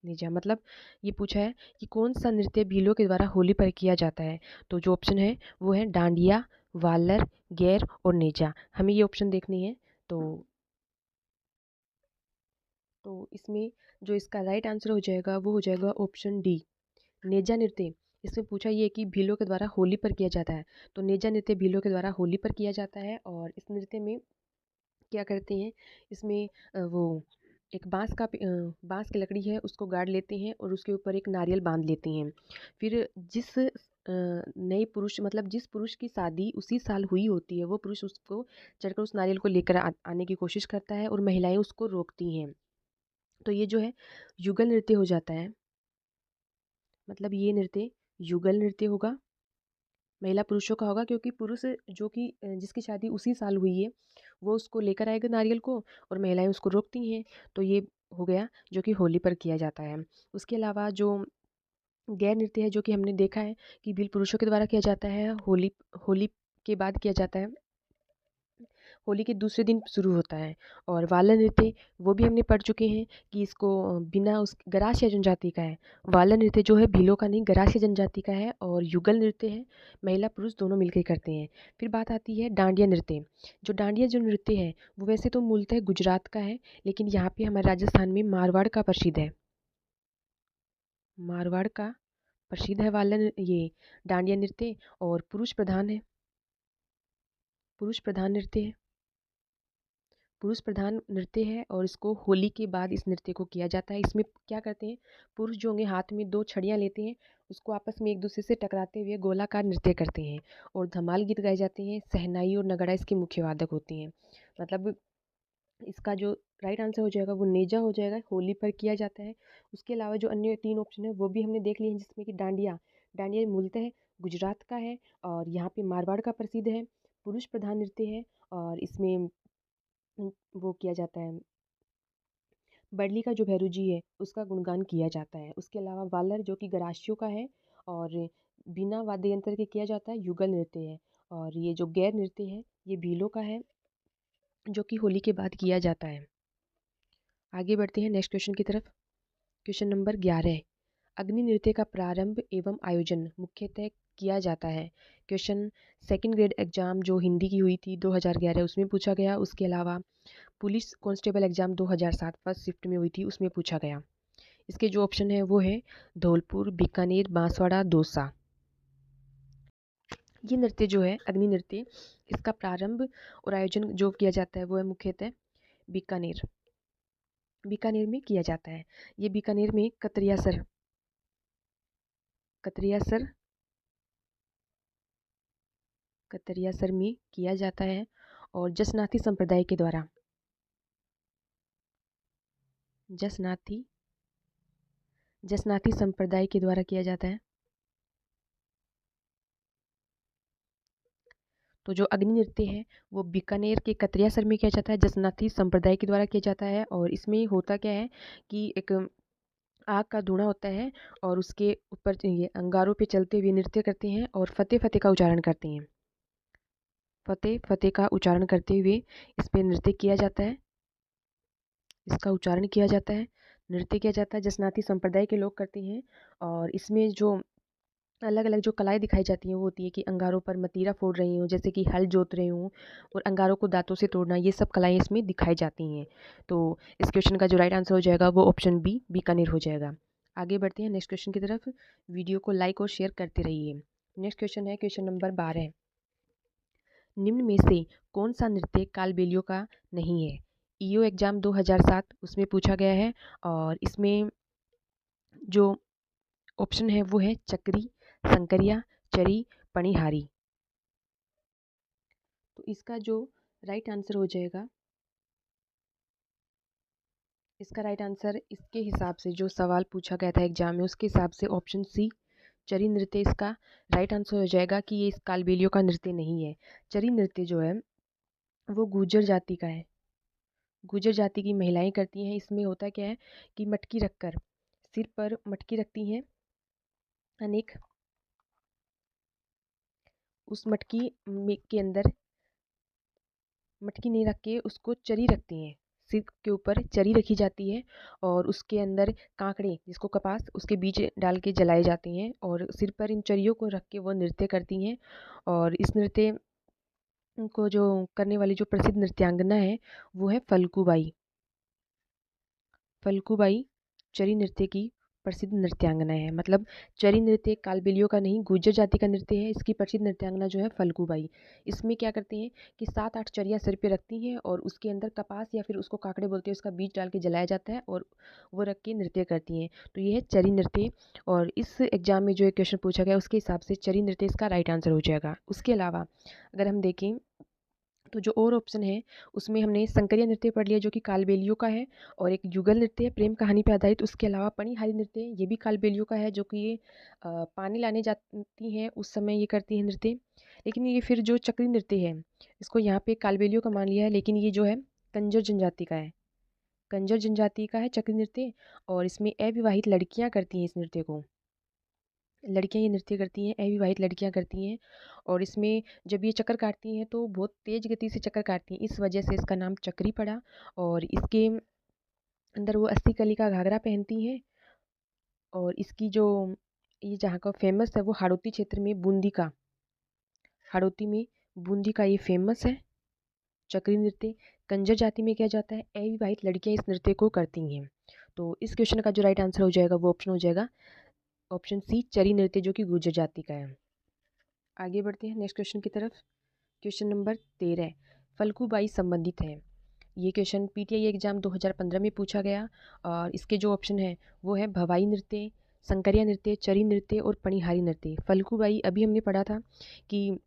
नेजा मतलब ये पूछा है कि कौन सा नृत्य भीलों के द्वारा होली पर किया जाता है। तो जो ऑप्शन है वो है डांडिया, वालर, गैर और नेजा। हमें ये ऑप्शन देखनी है। तो इसमें जो इसका राइट आंसर हो जाएगा वो हो जाएगा ऑप्शन डी, नेजा नृत्य। इसमें पूछा ये कि भीलों के द्वारा होली पर किया जाता है। तो नेजा नृत्य भीलों के द्वारा होली पर किया जाता है, और इस नृत्य में क्या करते हैं, इसमें वो एक बांस की लकड़ी है उसको गाड़ लेते हैं और उसके ऊपर एक नारियल बांध लेते हैं। फिर नए पुरुष मतलब जिस पुरुष की शादी उसी साल हुई होती है वो पुरुष उसको चढ़कर उस नारियल को लेकर आने की कोशिश करता है और महिलाएं उसको रोकती हैं। तो ये जो है युगल नृत्य हो जाता है। मतलब ये नृत्य युगल नृत्य होगा, महिला पुरुषों का होगा, क्योंकि पुरुष जो कि जिसकी शादी उसी साल हुई है वो उसको लेकर आएगा नारियल को, और महिलाएं उसको रोकती हैं। तो ये हो गया जो कि होली पर किया जाता है। उसके अलावा जो गैर नृत्य है जो कि हमने देखा है कि भील पुरुषों के द्वारा किया जाता है, होली होली के बाद किया जाता है, होली के दूसरे दिन शुरू होता है। और वाला नृत्य वो भी हमने पढ़ चुके हैं कि इसको बिना उस गरासिया जनजाति का है। वाला नृत्य जो है भीलों का नहीं, गरासिया जनजाति का है। और युगल नृत्य है महिला पुरुष दोनों मिलकर करते हैं। फिर बात आती है डांडिया नृत्य। जो नृत्य है वो वैसे तो मूलतः गुजरात का है, लेकिन यहाँ पे हमारे राजस्थान में मारवाड़ का प्रसिद्ध है। मारवाड़ का प्रसिद्ध है ये डांडिया नृत्य, और पुरुष प्रधान नृत्य है। पुरुष प्रधान नृत्य है और इसको होली के बाद इस नृत्य को किया जाता है। इसमें क्या करते हैं, पुरुष जो होंगे हाथ में 2 छड़ियाँ लेते हैं, उसको आपस में एक दूसरे से टकराते हुए गोलाकार नृत्य करते हैं, और धमाल गीत गाए जाते हैं। शहनाई और नगाड़ा इसके मुख्य वादक होते हैं। मतलब इसका जो राइट आंसर हो जाएगा वो नेजा हो जाएगा, होली पर किया जाता है। उसके अलावा जो अन्य 3 ऑप्शन है वो भी हमने देख लिए हैं, जिसमें कि डांडिया डांडिया मूलतः गुजरात का है और यहाँ पे मारवाड़ का प्रसिद्ध है, पुरुष प्रधान नृत्य है, और इसमें वो किया जाता है, बरली का जो भैरू जी है उसका गुणगान किया जाता है। उसके अलावा वालर जो कि गरासियों का है और बिना वाद्य यंत्र के किया जाता है, युगल नृत्य है। और ये जो गैर नृत्य है ये भीलों का है जो कि होली के बाद किया जाता है। आगे बढ़ते हैं नेक्स्ट क्वेश्चन की तरफ। क्वेश्चन नंबर 11, अग्नि नृत्य का प्रारंभ एवं आयोजन मुख्यतः किया जाता है। क्वेश्चन सेकंड ग्रेड एग्जाम जो हिंदी की हुई थी 2011 उसमें पूछा गया। उसके अलावा police constable exam 2007 first shift में हुई थी उसमें पूछा गया। इसके जो ऑप्शन है वो है धौलपुर, बीकानेर, बांसवाड़ा, दौसा। ये नृत्य जो है अग्नि नृत्य, इसका प्रारंभ और आयोजन जो किया जाता है वो है मुख्यतः बीकानेर बीकानेर में किया जाता है। ये बीकानेर में कतरियासर कतरियासर में किया जाता है, और जसनाथी जसनाथी संप्रदाय के द्वारा किया जाता है। तो जो अग्नि नृत्य है वो बीकानेर के कतरियासर में किया जाता है, जसनाथी संप्रदाय के द्वारा किया जाता है। और इसमें होता क्या है कि एक आग का धुआं होता है और उसके ऊपर ये अंगारों पे चलते हुए नृत्य करते हैं और फतेह फतेह का उच्चारण करते हैं। फतेह फतेह का उच्चारण करते हुए इस पे नृत्य किया जाता है, इसका उच्चारण किया जाता है, नृत्य किया जाता है। जसनाती संप्रदाय के लोग करते हैं। और इसमें जो अलग अलग जो कलाएं दिखाई जाती हैं वो होती है कि अंगारों पर मतीरा फोड़ रही हूँ, जैसे कि हल जोत रही हूँ, और अंगारों को दांतों से तोड़ना, ये सब कलाएं इसमें दिखाई जाती हैं। तो इस क्वेश्चन का जो राइट आंसर हो जाएगा वो ऑप्शन बी, बीकानेर हो जाएगा। आगे बढ़ते हैं नेक्स्ट क्वेश्चन की तरफ। वीडियो को लाइक और शेयर करते रहिए। नेक्स्ट क्वेश्चन है क्वेश्चन नंबर 12, निम्न में से कौन सा नृत्य कालबेलियों का नहीं है। ईओ एग्जाम 2007 उसमें पूछा गया है, और इसमें जो ऑप्शन है वो है चक्री, संकरिया, चरी, पणिहारी। तो इसका जो राइट आंसर हो जाएगा, इसका राइट आंसर इसके हिसाब से जो सवाल पूछा गया था एग्जाम में उसके हिसाब से ऑप्शन सी, चरी नृत्य इसका राइट आंसर हो जाएगा कि ये इस कालबेलियों का नृत्य नहीं है। चरी नृत्य जो है वो गुर्जर जाति का है। गुर्जर जाति की महिलाएं करती हैं। इसमें होता क्या है कि मटकी रखकर, सिर पर मटकी रखती हैं अनेक, उस मटकी के अंदर मटकी नहीं रख के उसको चरी रखती हैं। सिर के ऊपर चरी रखी जाती है और उसके अंदर कांकड़े, जिसको कपास, उसके बीज डाल के जलाए जाते हैं और सिर पर इन चरियों को रख के वो नृत्य करती हैं। और इस नृत्य को जो करने वाली जो प्रसिद्ध नृत्यांगना है वो है फल्गुबाई। फल्गुबाई चरी नृत्य की प्रसिद्ध नृत्यांगना है। मतलब चरी नृत्य कालबेलियों का नहीं, गुर्जर जाति का नृत्य है। इसकी प्रसिद्ध नृत्यांगना जो है फल्गुबाई। इसमें क्या करते हैं कि 7-8 चरियाँ सिर पे रखती हैं और उसके अंदर कपास या फिर उसको काकड़े बोलते हैं, उसका बीज डाल के जलाया जाता है और वो रख के नृत्य करती हैं। तो ये है चरी नृत्य। और इस एग्जाम में जो एक क्वेश्चन पूछा गया उसके हिसाब से चरी नृत्य इसका राइट आंसर हो जाएगा। उसके अलावा अगर हम देखें तो जो और ऑप्शन है उसमें हमने संकरिया नृत्य पढ़ लिया जो कि कालबेलियों का है, और एक युगल नृत्य है प्रेम कहानी पर आधारित। उसके अलावा पणिहारी नृत्य ये भी कालबेलियों का है, जो कि ये पानी लाने जाती हैं उस समय ये करती है नृत्य। लेकिन ये फिर जो चक्री नृत्य है इसको यहाँ पे कालबेलियों का मान लिया है, लेकिन ये जो है कंजर जनजाति का है। कंजर जनजाति का है चक्री नृत्य, और इसमें अविवाहित लड़कियाँ करती हैं इस नृत्य को। लड़कियाँ ये नृत्य करती हैं, अविवाहित लड़कियाँ करती हैं। और इसमें जब ये चक्कर काटती हैं तो बहुत तेज़ गति से चक्कर काटती हैं, इस वजह से इसका नाम चक्री पड़ा। और इसके अंदर वो 80 कली का घाघरा पहनती हैं। और इसकी जो ये जहाँ का फेमस है वो हाड़ौती क्षेत्र में बूंदी का, हाड़ौती में बूंदी का ये फेमस है चक्री नृत्य। कंजर जाति में किया जाता है, अविवाहित लड़कियाँ इस नृत्य को करती हैं। तो इस क्वेश्चन का जो राइट आंसर हो जाएगा वो ऑप्शन हो जाएगा ऑप्शन सी, चरी नृत्य, जो कि गुर्जर जाति का है। आगे बढ़ते हैं नेक्स्ट क्वेश्चन की तरफ। क्वेश्चन नंबर 13 फल्गुबाई संबंधित है। ये क्वेश्चन पीटीआई एग्जाम 2015 में पूछा गया। और इसके जो ऑप्शन है वो है भवाई नृत्य, संकरिया नृत्य, चरी नृत्य और पणिहारी नृत्य। फल्गुबाई अभी हमने पढ़ा था कि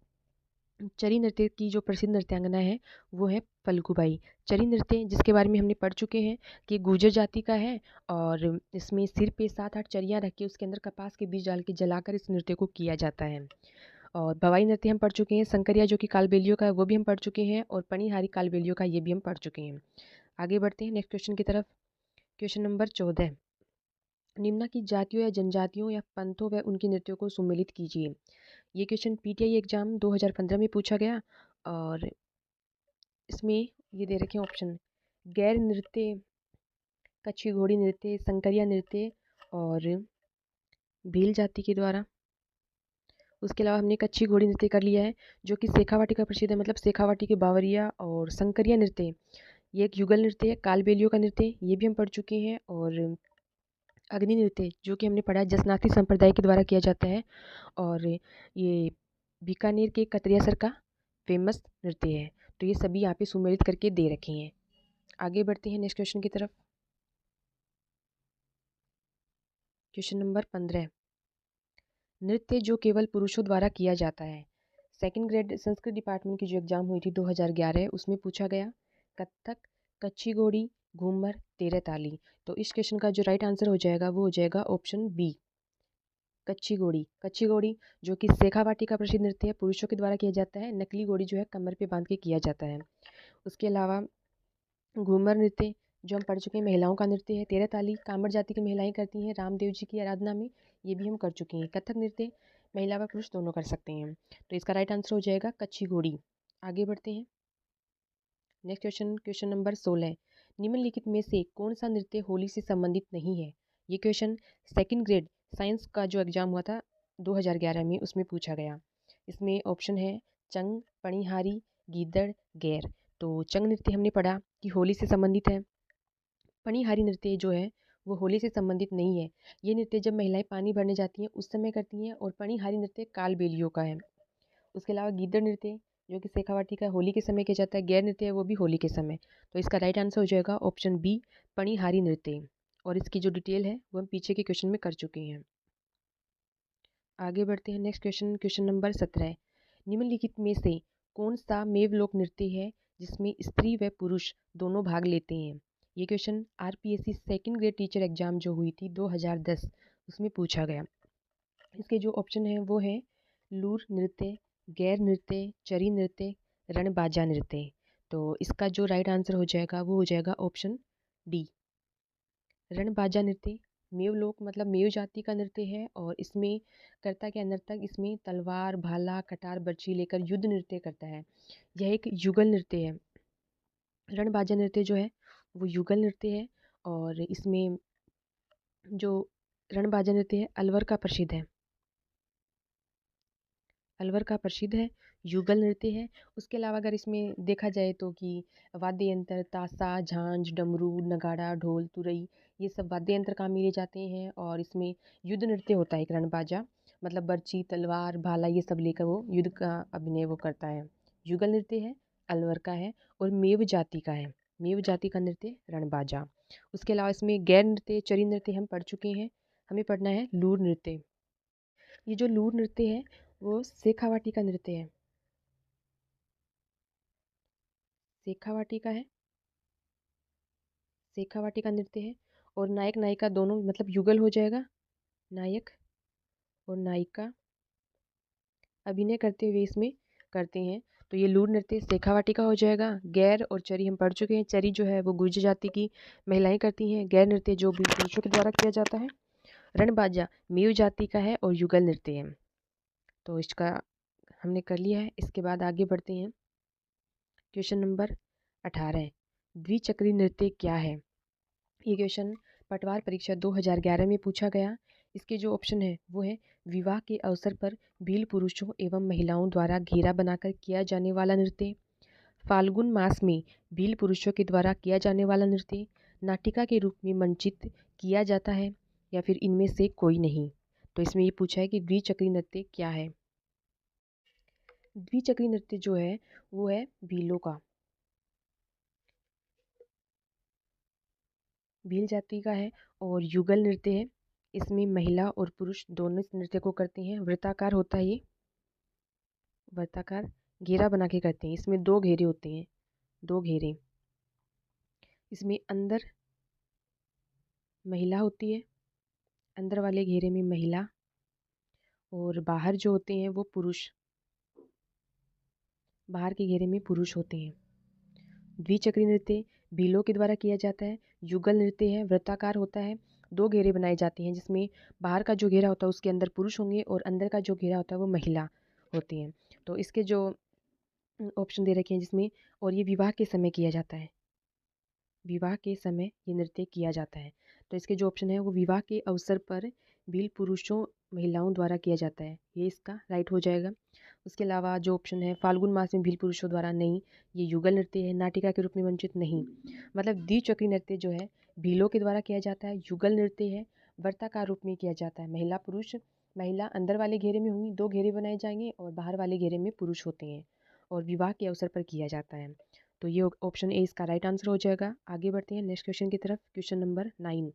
चरी नृत्य की जो प्रसिद्ध नृत्यांगना है वो है फल्गुबाई। चरी नृत्य जिसके बारे में हमने पढ़ चुके हैं कि गुर्जर जाति का है, और इसमें सिर पे 7-8 चरियाँ रख के उसके अंदर कपास के बीज डाल के जलाकर इस नृत्य को किया जाता है। और भवाई नृत्य हम पढ़ चुके हैं, संकरिया जो कि कालबेलियों का है वो भी हम पढ़ चुके हैं, और पणिहारी कालबेलियों का ये भी हम पढ़ चुके हैं। आगे बढ़ते हैं नेक्स्ट क्वेश्चन की तरफ। क्वेश्चन नंबर 14 निम्न की जातियों या जनजातियों या पंथों व उनके नृत्यों को सुमेलित कीजिए। ये क्वेश्चन पीटीआई एग्जाम 2015 में पूछा गया। और इसमें ये दे रखे हैं ऑप्शन, गैर नृत्य, कच्छी घोड़ी नृत्य, संकरिया नृत्य और भील जाति के द्वारा। उसके अलावा हमने कच्छी घोड़ी नृत्य कर लिया है जो कि शेखावाटी का प्रसिद्ध है, मतलब शेखावाटी के बावरिया। और संकरिया नृत्य ये एक युगल नृत्य है, कालबेलियों का नृत्य, ये भी हम पढ़ चुके हैं। और अग्नि नृत्य जो कि हमने पढ़ा है जसनाती संप्रदाय के द्वारा किया जाता है, और ये बीकानेर के कतरियासर का फेमस नृत्य है। तो ये सभी यहाँ पे सुमेलित करके दे रखे हैं। आगे बढ़ते हैं नेक्स्ट क्वेश्चन की तरफ। क्वेश्चन नंबर 15 नृत्य जो केवल पुरुषों द्वारा किया जाता है। सेकंड ग्रेड संस्कृत डिपार्टमेंट की जो एग्ज़ाम हुई थी 2011 उसमें पूछा गया कथक, कच्ची घोड़ी, घूमर, तेरह ताली। तो इस क्वेश्चन का जो राइट आंसर हो जाएगा वो हो जाएगा ऑप्शन बी, कच्ची घोड़ी। कच्ची घोड़ी जो कि शेखावाटी का प्रसिद्ध नृत्य है, पुरुषों के द्वारा किया जाता है। नकली घोड़ी जो है कमर पे बांध के किया जाता है। उसके अलावा घूमर नृत्य जो हम पढ़ चुके हैं महिलाओं का नृत्य है। तेरह ताली कामर जाति की महिलाएं करती हैं रामदेव जी की आराधना में, ये भी हम कर चुके हैं। कथक नृत्य महिला व पुरुष दोनों कर सकते हैं। तो इसका राइट आंसर हो जाएगा कच्ची घोड़ी। आगे बढ़ते हैं नेक्स्ट क्वेश्चन। क्वेश्चन नंबर 16 निम्नलिखित में से कौन सा नृत्य होली से संबंधित नहीं है। ये क्वेश्चन सेकंड ग्रेड साइंस का जो एग्जाम हुआ था 2011 में उसमें पूछा गया। इसमें ऑप्शन है चंग, पणिहारी, गीदड़, गैर। तो चंग नृत्य हमने पढ़ा कि होली से संबंधित है। पणिहारी नृत्य जो है वो होली से संबंधित नहीं है। ये नृत्य जब महिलाएं पानी भरने जाती हैं उस समय करती हैं, और पणिहारी नृत्य कालबेलियों का है। उसके अलावा गीदड़ नृत्य जो कि शेखावाटी का होली के समय किया जाता है, गैर नृत्य है वो भी होली के समय। तो इसका राइट आंसर हो जाएगा ऑप्शन बी, पणिहारी नृत्य। और इसकी जो डिटेल है वो हम पीछे के क्वेश्चन में कर चुके हैं। आगे बढ़ते हैं नेक्स्ट क्वेश्चन। क्वेश्चन नंबर 17 निम्नलिखित में से कौन सा मेवलोक नृत्य है जिसमें स्त्री व पुरुष दोनों भाग लेते हैं। ये question RPSC second grade teacher exam जो हुई थी 2010 उसमें पूछा गया। इसके जो ऑप्शन है वो है लूर नृत्य, गैर नृत्य, चरी नृत्य, रणबाजा नृत्य। तो इसका जो राइट आंसर हो जाएगा वो हो जाएगा ऑप्शन डी, रणबाजा नृत्य। मेव लोक मतलब मेव जाति का नृत्य है और इसमें करता क्या नर्तक इसमें तलवार, भाला, कटार, बर्छी लेकर युद्ध नृत्य करता है। यह एक युगल नृत्य है। रणबाजा नृत्य जो है वो युगल नृत्य है और इसमें जो रणबाजा नृत्य है अलवर का प्रसिद्ध है, अलवर का प्रसिद्ध है, युगल नृत्य है। उसके अलावा अगर इसमें देखा जाए तो कि वाद्य यंत्र ताशा, झांझ, डमरू, नगाड़ा, ढोल, तुरई ये सब वाद्य यंत्र काम में लिए जाते हैं और इसमें युद्ध नृत्य होता है एक रणबाजा, मतलब बर्छी, तलवार, भाला ये सब लेकर वो युद्ध का अभिनय वो करता है। युगल नृत्य है, अलवर का है और मेव जाति का है, मेव जाति का नृत्य रणबाजा। उसके अलावा इसमें गैर नृत्य, चरी नृत्य हम पढ़ चुके हैं, हमें पढ़ना है लूर नृत्य। ये जो लूर नृत्य है वो शेखावाटी का नृत्य है, शेखावाटी का है, शेखावाटी का नृत्य है और नायक नायिका दोनों मतलब युगल हो जाएगा, नायक और नायिका अभिनय करते हुए इसमें करते हैं। तो ये लूर नृत्य शेखावाटी का हो जाएगा। गैर और चरी हम पढ़ चुके हैं, चरी जो है वो गुर्जर जाति की महिलाएं करती हैं, गैर नृत्य जो भी पुरुषों के द्वारा किया जाता है। रणबाजा मेव जाति का है और युगल नृत्य है। तो इसका हमने कर लिया है। इसके बाद आगे बढ़ते हैं। क्वेश्चन नंबर 18, द्विचक्री नृत्य क्या है? ये क्वेश्चन पटवार परीक्षा 2011 में पूछा गया। इसके जो ऑप्शन है वो है विवाह के अवसर पर भील पुरुषों एवं महिलाओं द्वारा घेरा बनाकर किया जाने वाला नृत्य, फाल्गुन मास में भील पुरुषों के द्वारा किया जाने वाला नृत्य, नाटिका के रूप में मंचित किया जाता है या फिर इनमें से कोई नहीं। तो इसमें ये पूछा है कि द्विचक्री नृत्य क्या है। द्विचक्री नृत्य जो है वो है भीलों का, भील जाति का है और युगल नृत्य है। इसमें महिला और पुरुष दोनों इस नृत्य को करते हैं। वृत्ताकार होता है ये, वृत्ताकार घेरा बना के करते हैं। इसमें दो घेरे होते हैं, दो घेरे। इसमें अंदर महिला होती है, अंदर वाले घेरे में महिला और बाहर जो होते हैं वो पुरुष, बाहर के घेरे में पुरुष होते हैं। द्विचक्री नृत्य भीलों के द्वारा किया जाता है। युगल नृत्य है, वृत्ताकार होता है, दो घेरे बनाए जाते हैं जिसमें बाहर का जो घेरा होता है उसके अंदर पुरुष होंगे और अंदर का जो घेरा होता है वो महिला होती हैं। तो इसके जो ऑप्शन दे रखे हैं जिसमें, और ये विवाह के समय किया जाता है, विवाह के समय ये नृत्य किया जाता है। तो इसके जो ऑप्शन है वो विवाह के अवसर पर भील पुरुषों महिलाओं द्वारा किया जाता है, ये इसका राइट हो जाएगा। उसके अलावा जो ऑप्शन है फाल्गुन मास में भील पुरुषों द्वारा, नहीं, ये युगल नृत्य है, नाटिका के रूप में वंचित, नहीं। मतलब द्विचक्री नृत्य जो है भीलों के द्वारा किया जाता है, युगल नृत्य है, वर्ताकार रूप में किया जाता है। महिला पुरुष, महिला अंदर वाले घेरे में होंगी, दो घेरे बनाए जाएंगे और बाहर वाले घेरे में पुरुष होते हैं और विवाह के अवसर पर किया जाता है। तो ये ऑप्शन ए इसका राइट आंसर हो जाएगा। आगे बढ़ते हैं नेक्स्ट क्वेश्चन की तरफ। क्वेश्चन नंबर 9,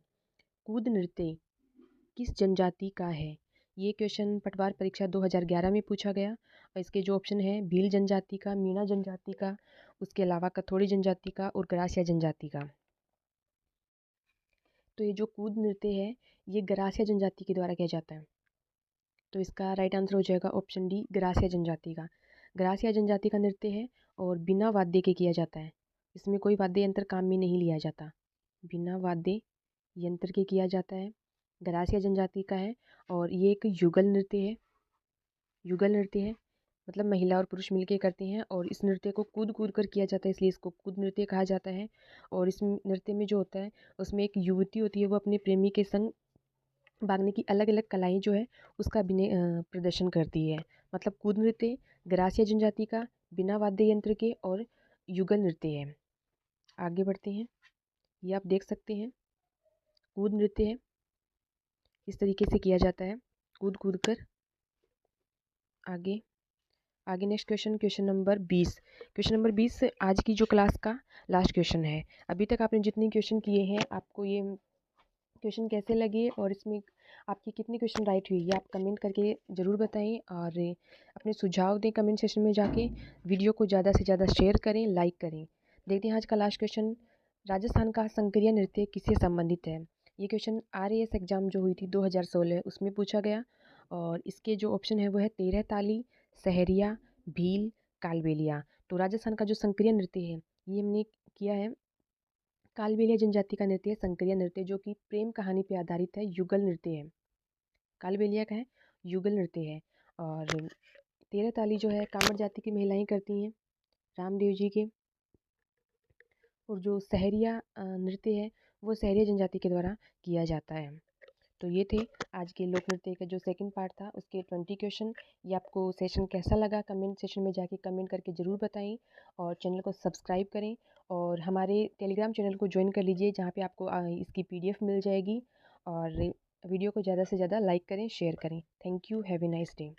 कूद नृत्य किस जनजाति का है? ये क्वेश्चन पटवार परीक्षा 2011 में पूछा गया और इसके जो ऑप्शन है भील जनजाति का, मीणा जनजाति का, उसके अलावा कथोड़ी जनजाति का और गरासिया जनजाति का। तो ये जो कूद नृत्य है ये गरासिया जनजाति के द्वारा किया जाता है। तो इसका राइट आंसर हो जाएगा ऑप्शन डी, गरासिया जनजाति का। गरासिया जनजाति का नृत्य है और बिना वाद्य के किया जाता है। इसमें कोई वाद्य यंत्र काम में नहीं लिया जाता, बिना वाद्य यंत्र के किया जाता है। गरासिया जनजाति का है और ये एक युगल नृत्य है, युगल नृत्य है मतलब महिला और पुरुष मिलके करते हैं और इस नृत्य को कूद कूद कर किया जाता है, इसलिए इसको कूद नृत्य कहा जाता है। और इस नृत्य में जो होता है उसमें एक युवती होती है, वो अपने प्रेमी के संग भागने की अलग अलग कलाएं जो है उसका अभिनय प्रदर्शन करती है। मतलब कूद नृत्य गरासिया जनजाति का, बिना वाद्य यंत्र के और युगल नृत्य है। आगे बढ़ते हैं। ये आप देख सकते हैं कूद नृत्य है, इस तरीके से किया जाता है, कूद कूद कर। आगे आगे next question, question number 20। Question number 20 आज की जो क्लास का लास्ट क्वेश्चन है। अभी तक आपने जितने क्वेश्चन किए हैं आपको ये क्वेश्चन कैसे लगे और इसमें आपकी कितनी क्वेश्चन राइट हुई, ये आप कमेंट करके ज़रूर बताएं और अपने सुझाव दें कमेंट सेक्शन में जाके। वीडियो को ज़्यादा से ज़्यादा शेयर करें, लाइक करें। देखते हैं आज का लास्ट क्वेश्चन, राजस्थान का संक्रिय नृत्य किससे संबंधित है? ये क्वेश्चन RAS एग्ज़ाम जो हुई थी 2016 उसमें पूछा गया और इसके जो ऑप्शन है वो है तेरह ताली, सहरिया, भील, कालबेलिया। तो राजस्थान का जो संक्रिय नृत्य है ये हमने किया है। कालबेलिया जनजाति का नृत्य है, संक्रिय नृत्य जो कि प्रेम कहानी पे आधारित है, युगल नृत्य है। कालबेलिया का है युगल नृत्य है। और तेरह ताली जो है कामर जाति की महिलाएं करती हैं रामदेव जी के। और जो सहरिया नृत्य है वो सहरिया जनजाति के द्वारा किया जाता है। तो ये थे आज के लोक नृत्य का जो सेकंड पार्ट था उसके 20 क्वेश्चन। ये आपको सेशन कैसा लगा कमेंट सेशन में जाके कमेंट करके ज़रूर बताएं। और चैनल को सब्सक्राइब करें और हमारे टेलीग्राम चैनल को ज्वाइन कर लीजिए जहाँ पे आपको इसकी PDF मिल जाएगी। और वीडियो को ज़्यादा से ज़्यादा लाइक करें, शेयर करें। Thank you, have a nice day.